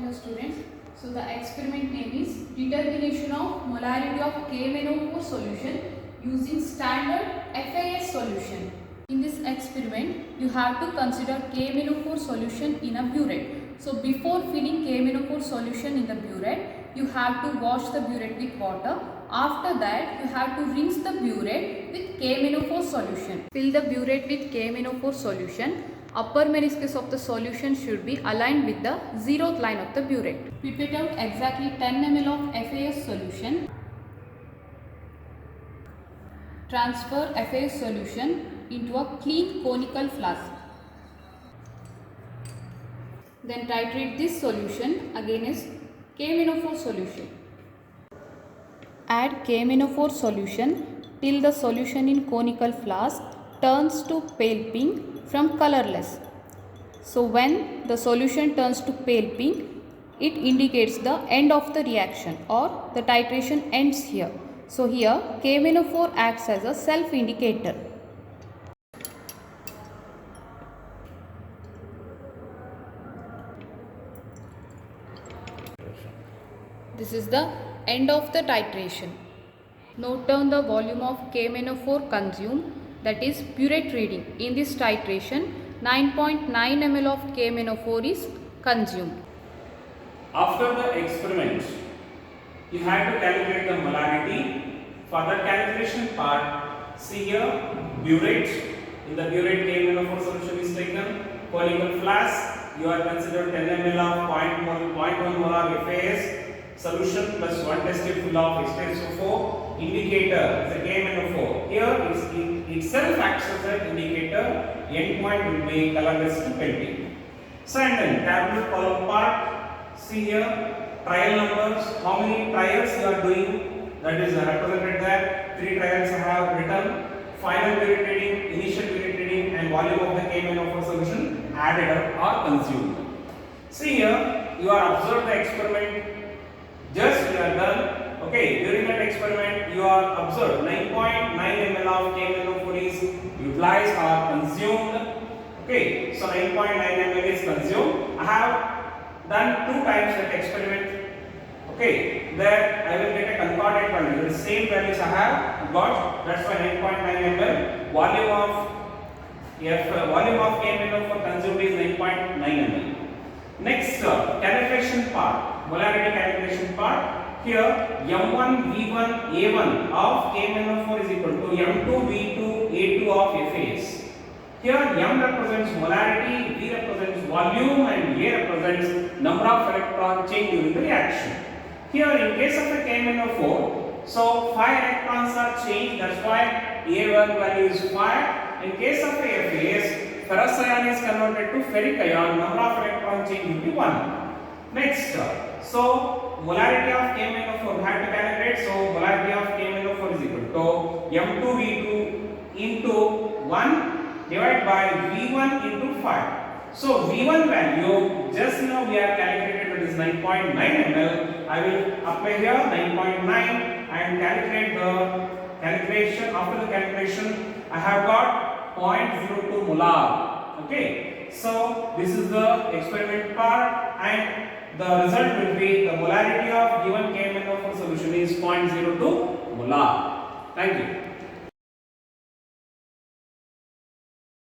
Hello students. So the experiment name is determination of molarity of KMnO4 solution using standard FAS solution. In this experiment, you have to consider KMnO4 solution in a burette. So before filling KMnO4 solution in the burette, you have to wash the burette with water. After that, you have to rinse the burette with KMnO4 solution. Fill the burette with KMnO4 solution. Upper meniscus of the solution should be aligned with the zeroth line of the burette. Pipette out exactly 10 ml of FAS solution. Transfer FAS solution into a clean conical flask. Then titrate this solution against KMnO4 solution. Add KMnO4 solution till the solution in conical flask turns to pale pink from colorless. So when the solution turns to pale pink, it indicates the end of the reaction or the titration ends here. So here KMnO4 acts as a self indicator. This is the end of the titration. Note down the volume of KMnO4 consumed, that is burette reading. In this titration, 9.9 ml of KMnO4 is consumed. After the experiment, you have to calculate the molarity. For the calculation part, see here burette. In the burette KMnO4 solution is taken. Conical flask, you are considered 10 ml of 0.1 molar FAS solution plus 1 testable of H2SO4. Indicator is a KMnO4. Here it itself acts as an indicator. Endpoint will be colorless to pale. So and then tabular column part. See here trial numbers. How many trials you are doing? That is represented there. 3 trials I have written. Final burette reading, initial burette reading, and volume of the KMnO4 solution added up or consumed. See here you are observed the experiment. Just you are done. Okay, during that experiment you are observed 9.9 ml of KMnO4 is utilized or consumed. Okay, so 9.9 ml is consumed. I have done 2 times that experiment. Okay, there I will get a concordant value. The same values I have got. That's why 9.9 ml. Volume of KMnO4 consumed is 9.9 ml. Next, calculation part, molarity calculation part. Here M1 V1 A1 of KMnO4 is equal to M2 V2 A2 of FAS. Here M represents molarity, V represents volume, and A represents number of electron change during the reaction. Here in case of a KMnO4, so 5 electrons are changed, that's why A1 value is 5. In case of a FAS, ferrous ion is converted to ferric ion, number of electron change will be 1. Next, so molarity of KMnO4 we have to calculate. So molarity of KMnO4 is equal to M2 V2 into 1 divided by V1 into 5. So V1 value just now we are calculated, that is 9.9 ml. I will apply here 9.9 and calculate the calculation. After the calculation, I have got 0.02 molar. Okay, so this is the experiment part, and the result will be the molarity of given KMnO4 solution is 0.02 molar. Thank you.